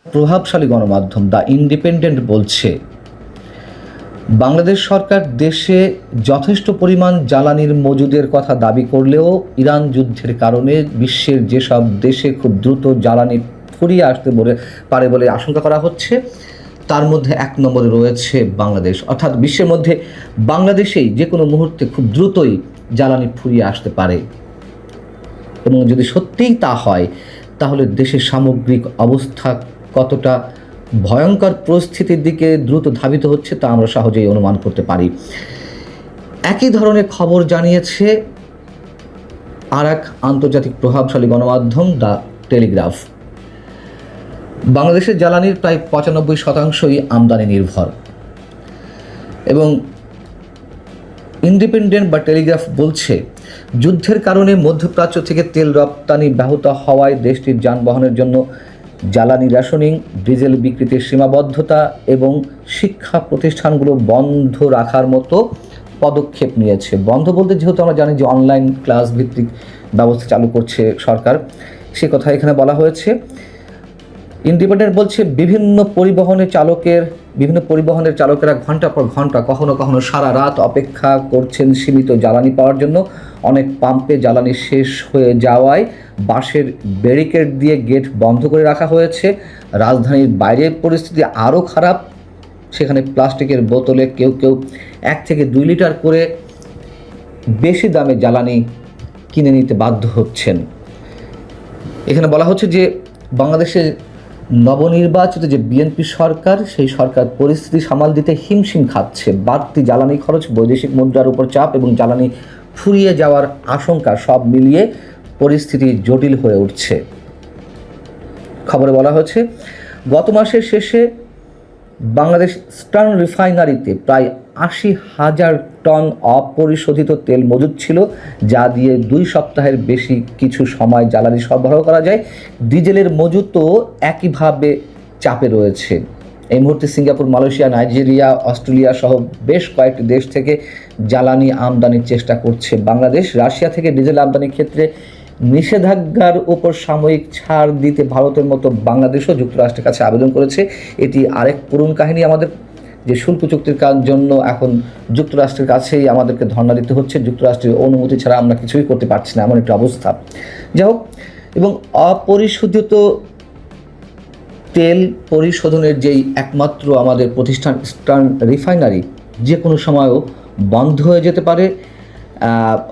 প্রভাবশালী গণমাধ্যম the independent বলছে, বাংলাদেশ সরকার দেশে যথেষ্ট পরিমাণ জ্বালানির মজুদের কথা দাবি করলেও ইরান যুদ্ধের কারণে বিশ্বের যেসব দেশে খুব দ্রুত জ্বালানি ফুরিয়ে আসতে পারে বলে আশঙ্কা করা হচ্ছে, তার মধ্যে এক নম্বরে রয়েছে বাংলাদেশ। অর্থাৎ বিশ্বের মধ্যে বাংলাদেশেই যে কোনো মুহূর্তে খুব দ্রুতই জ্বালানি ফুরিয়ে আসতে পারে। এবং যদি সত্যিই তা হয়, তাহলে দেশের সামগ্রিক অবস্থা কতটা ভয়ঙ্কর পরিস্থিতির দিকে দ্রুত ধাবিত হচ্ছে তা আমরা সহজেই অনুমান করতে পারি। একই ধরনের খবর জানিয়েছে আর এক আন্তর্জাতিক প্রভাবশালী গণমাধ্যম দ্য টেলিগ্রাফ। বাংলাদেশের জ্বালানির প্রায় 95% আমদানি নির্ভর। এবং ইন্ডিপেন্ডেন্ট বা টেলিগ্রাফ বলছে, যুদ্ধের কারণে মধ্যপ্রাচ্য থেকে তেল রপ্তানি ব্যাহত হওয়ায় দেশটির যানবাহনের জন্য জ্বালানি রেশনিং, ডিজেল বিক্রিতে সীমাবদ্ধতা এবং শিক্ষা প্রতিষ্ঠানগুলো বন্ধ রাখার মতো পদক্ষেপ নিয়েছে। বন্ধ বলতে যেহেতু আমরা জানি যে অনলাইন ক্লাস ভিত্তিক ব্যবস্থা চালু করছে সরকার, সে কথা এখানে বলা হয়েছে। ইন্ডিপেন্ডেন্ট বলছে, বিভিন্ন পরিবহনের চালকেরা ঘন্টা পর ঘন্টা, কখনো কখনো সারা রাত অপেক্ষা করছেন সীমিত জ্বালানি পাওয়ার জন্য। অনেক পাম্পে জ্বালানি শেষ হয়ে যাওয়ায় বাঁশের ব্যারিকেড দিয়ে গেট বন্ধ করে রাখা হয়েছে। রাজধানীর বাইরের পরিস্থিতি আরও খারাপ। সেখানে প্লাস্টিকের বোতলে কেউ কেউ 1 থেকে 2 লিটার করে বেশি দামে জ্বালানি কিনে নিতে বাধ্য হচ্ছেন। এখানে বলা হচ্ছে যে বাংলাদেশের নবনির্বাচিত যে বিএনপি সরকার, সেই সরকার পরিস্থিতি সামাল দিতে হিমশিম খাচ্ছে। বাড়তি জ্বালানি খরচ, বৈদেশিক মুদ্রার উপর চাপ এবং জ্বালানি ফুরিয়ে যাওয়ার আশঙ্কা সব মিলিয়ে পরিস্থিতি জটিল হয়ে উঠছে। খবরে বলা হয়েছে, গত মাসের শেষে বাংলাদেশ ইস্টার্ন রিফাইনারিতে প্রায় 80,000 টন অপরিশোধিত তেল মজুদ ছিল, যা দিয়ে 2 সপ্তাহের বেশি কিছু সময় জ্বালানি সরবরাহ করা যায়। ডিজেলের মজুদও একইভাবে চাপে রয়েছে। এই মুহূর্তে সিঙ্গাপুর, মালয়েশিয়া, নাইজেরিয়া, অস্ট্রেলিয়া সহ বেশ কয়েকটি দেশ থেকে জ্বালানি আমদানির চেষ্টা করছে বাংলাদেশ। রাশিয়া থেকে ডিজেল আমদানির ক্ষেত্রে নিষেধাজ্ঞার উপর সাময়িক ছাড় দিতে ভারতের মতো বাংলাদেশও যুক্তরাষ্ট্রের কাছে আবেদন করেছে। এটি আরেক করুণ কাহিনী আমাদের, যে শুল্ক চুক্তির জন্য এখন যুক্তরাষ্ট্রের কাছেই আমাদেরকে ধর্ণা দিতে হচ্ছে। যুক্তরাষ্ট্রের অনুমতি ছাড়া আমরা কিছুই করতে পারছি না, এমন একটা অবস্থা। যাই হোক, এবং অপরিশোধিত তেল পরিশোধনের যেই একমাত্র আমাদের প্রতিষ্ঠান ইস্টার্ন রিফাইনারি, যে কোনো সময়ও বন্ধ হয়ে যেতে পারে।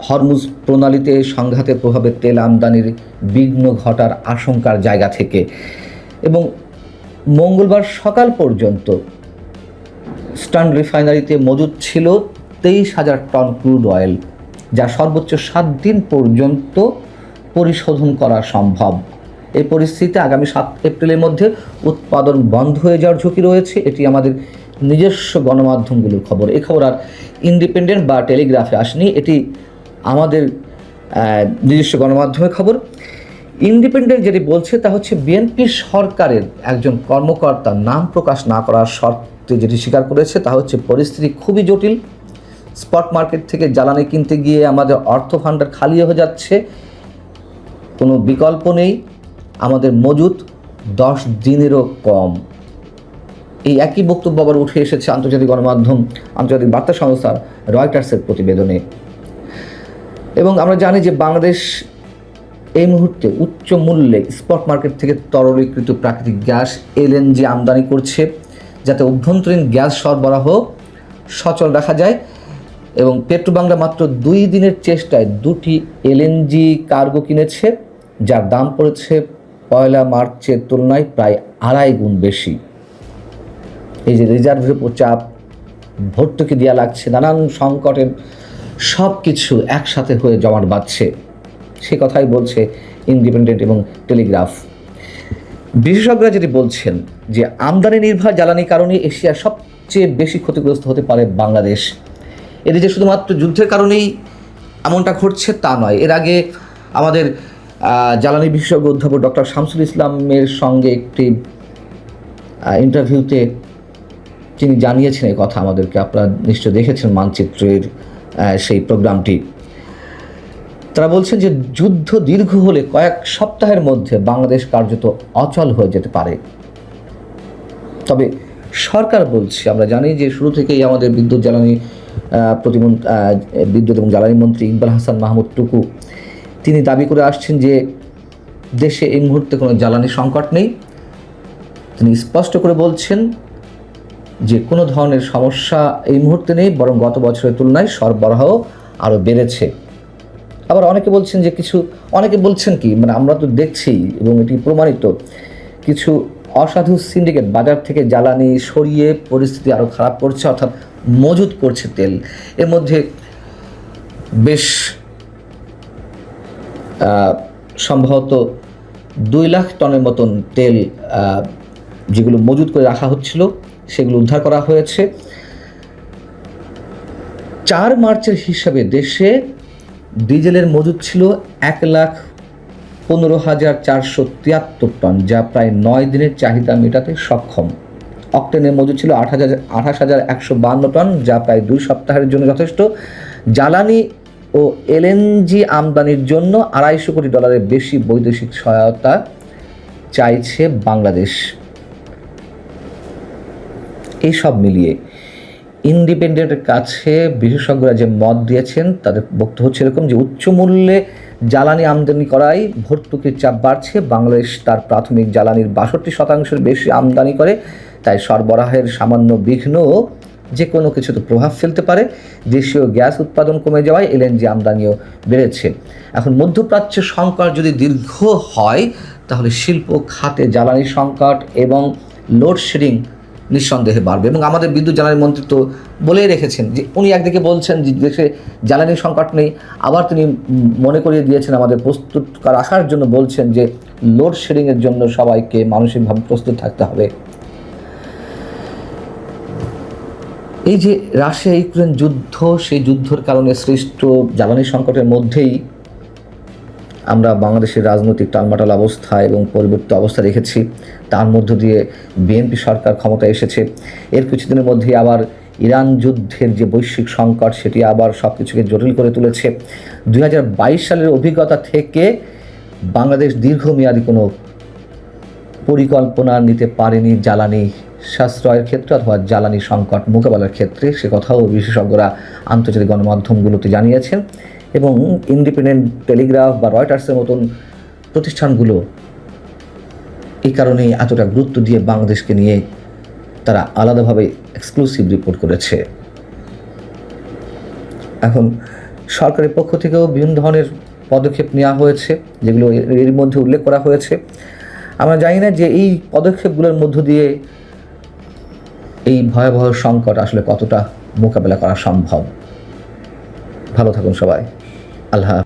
হরমুজ প্রণালীতে সংঘাতের প্রভাবে তেল আমদানির বিঘ্ন ঘটার আশঙ্কার জায়গা থেকে। এবং মঙ্গলবার সকাল পর্যন্ত ইস্টার্ন রিফাইনারিতে মজুদ ছিল 23,000 টন ক্রুড অয়েল, যা সর্বোচ্চ 7 দিন পর্যন্ত পরিশোধন করা সম্ভব। এই পরিস্থিতিতে আগামী 7 এপ্রিলের মধ্যে উৎপাদন বন্ধ হয়ে যাওয়ার ঝুঁকি রয়েছে। এটি আমাদের নিজস্ব গণমাধ্যমগুলোর খবর। এই খবর আর ইন্ডিপেন্ডেন্ট বা টেলিগ্রাফে আসেনি, এটি আমাদের নিজস্ব গণমাধ্যমের খবর। ইন্ডিপেন্ডেন্ট যেটি বলছে তা হচ্ছে, বিএনপি সরকারের একজন কর্মকর্তা নাম প্রকাশ না করার শর্তে যেটি স্বীকার করেছে তা হচ্ছে, পরিস্থিতি খুবই জটিল। স্পট মার্কেট থেকে জ্বালানি কিনতে গিয়ে আমাদের অর্থ ভাণ্ডার খালি হয়ে যাচ্ছে, কোনো বিকল্প নেই। আমাদের মজুদ 10 দিনেরও কম। এই একই বক্তব্য আবার উঠে এসেছে আন্তর্জাতিক গণমাধ্যম, আন্তর্জাতিক বার্তা সংস্থা রয়টার্সের প্রতিবেদনে। এবং আমরা জানি যে বাংলাদেশ এই মুহূর্তে উচ্চ মূল্যে স্পট মার্কেট থেকে তরলীকৃত প্রাকৃতিক গ্যাস এলএনজি আমদানি করছে, যাতে অভ্যন্তরীণ গ্যাস সরবরাহ সচল রাখা যায়। এবং পেট্রোবাংলা মাত্র 2 দিনের চেষ্টায় 2টি এলএনজি কার্গো কিনেছে, যার দাম পড়েছে 1 মার্চের তুলনায় প্রায় 2.5 গুণ বেশি। এই যে রিজার্ভের উপর চাপ, ভর্তুকি দেওয়া লাগছে, নানান সংকটের সব কিছু একসাথে হয়ে জমাট বাঁধছে, সে কথাই বলছে ইন্ডিপেন্ডেন্ট এবং টেলিগ্রাফ। বিশেষজ্ঞরা যেটি বলছেন যে আমদানি নির্ভর জ্বালানির কারণে এশিয়ার সবচেয়ে বেশি ক্ষতিগ্রস্ত হতে পারে বাংলাদেশ। এটি যে শুধুমাত্র যুদ্ধের কারণেই এমনটা ঘটছে তা নয়। এর আগে আমাদের জ্বালানি বিশেষজ্ঞ অধ্যাপক ডক্টর শামসুল ইসলামের সঙ্গে একটি ইন্টারভিউতে তিনি জানিয়েছেন এই কথা আমাদেরকে, আপনারা নিশ্চয় দেখেছেন মানচিত্রের সেই প্রোগ্রামটি। তারা বলছেন যে যুদ্ধ দীর্ঘ হলে কয়েক সপ্তাহের মধ্যে বাংলাদেশ কার্যত অচল হয়ে যেতে পারে। তবে সরকার বলছে, আমরা জানি যে শুরু থেকেই আমাদের বিদ্যুৎ এবং জ্বালানি মন্ত্রী ইকবাল হাসান মাহমুদ টুকু তিনি দাবি করে আসছেন যে দেশে এই মুহূর্তে কোনো জ্বালানি সংকট নেই। তিনি স্পষ্ট করে বলছেন যে কোনো ধরনের সমস্যা এই মুহূর্তে নেই, বরং গত বছরের তুলনায় সরবরাহ আরও বেড়েছে। আবার অনেকে বলছেন কি, মানে আমরা তো দেখছি এবং এটি প্রমাণিত, কিছু অসাধু সিন্ডিকেট বাজার থেকে জ্বালানি সরিয়ে পরিস্থিতি আরও খারাপ করছে, অর্থাৎ মজুত করছে তেল। এর মধ্যে বেশ সম্ভবত 2 লাখ টনের মতন তেল যেগুলো মজুত করে রাখা হচ্ছিল সেগুলো উদ্ধার করা হয়েছে। 4 মার্চের হিসাবে দেশে ডিজেলের মজুত ছিল 1,15,473 টন, যা প্রায় 9 দিনের চাহিদা মেটাতে সক্ষম। অক্টেনের মজুত ছিল 28,152 টন, যা প্রায় 2 সপ্তাহের জন্য যথেষ্ট। জ্বালানি ও এলএনজি আমদানির জন্য $250 কোটি বেশি বৈদেশিক সহায়তা চাইছে বাংলাদেশ। এই সব মিলিয়ে ইন্ডিপেন্ডেন্টের কাছে বিশেষজ্ঞরা যে মত দিয়েছেন তাদের বক্তব্য হচ্ছে এরকম যে উচ্চ মূল্যে জ্বালানি আমদানি করায় ভর্তুকির চাপ বাড়ছে। বাংলাদেশ তার প্রাথমিক জ্বালানির 62% বেশি আমদানি করে, তাই সরবরাহের সামান্য বিঘ্ন যে কোনো কিছুতে প্রভাব ফেলতে পারে। দেশীয় গ্যাস উৎপাদন কমে যাওয়ায় এলএনজি আমদানিও বেড়েছে। এখন মধ্যপ্রাচ্যের সংকট যদি দীর্ঘ হয় তাহলে শিল্প খাতে জ্বালানি সংকট এবং লোডশেডিং নিঃসন্দেহে বাড়বে। এবং আমাদের বিদ্যুৎ জ্বালানি মন্ত্রী তো বলেই রেখেছেন যে উনি একদিকে বলছেন যে দেশে জ্বালানি সংকট নেই, আবার তিনি মনে করিয়ে দিয়েছেন আমাদের প্রস্তুতকার আসার জন্য, বলছেন যে লোডশেডিংয়ের জন্য সবাইকে মানসিকভাবে প্রস্তুত থাকতে হবে। এই যে রাশিয়া ইউক্রেন যুদ্ধ, সেই যুদ্ধের কারণে সৃষ্ট জ্বালানি সংকটের মধ্যেই আমরা বাংলাদেশের রাজনৈতিক টালমাটাল অবস্থা এবং পরিবর্তিত অবস্থা দেখেছি। তার মধ্য দিয়ে বিএনপি সরকার ক্ষমতায় এসেছে। এর কিছুদিনের মধ্যেই আবার ইরান যুদ্ধের যে বৈশ্বিক সংকট, সেটি আবার সব কিছুকে জটিল করে তুলেছে। 2022 সালের অভিজ্ঞতা থেকে বাংলাদেশ দীর্ঘমেয়াদী কোনো পরিকল্পনা নিতে পারেনি জ্বালানি সাশ্রয়ের ক্ষেত্রে অথবা জ্বালানি সংকট মোকাবেলার ক্ষেত্রে। সে কথাও বিশেষজ্ঞরা আন্তর্জাতিক গণমাধ্যমগুলোতে জানিয়েছেন। এবং ইন্ডিপেন্ডেন্ট টেলিগ্রাফ বা রয়টার্সের মতন প্রতিষ্ঠানগুলো এই কারণেই এতটা গুরুত্ব দিয়ে বাংলাদেশকে নিয়ে তারা আলাদাভাবে এক্সক্লুসিভ রিপোর্ট করেছে। এখন সরকারের পক্ষ থেকেও বিভিন্ন ধরনের পদক্ষেপ নেওয়া হয়েছে, যেগুলো এর মধ্যে উল্লেখ করা হয়েছে। আমরা জানি না যে এই পদক্ষেপগুলোর মধ্য দিয়ে এই ভয়াবহ সংকট আসলে কতটা মোকাবেলা করা সম্ভব। ভালো থাকুন সবাই। আল্লাহ হাফেজ।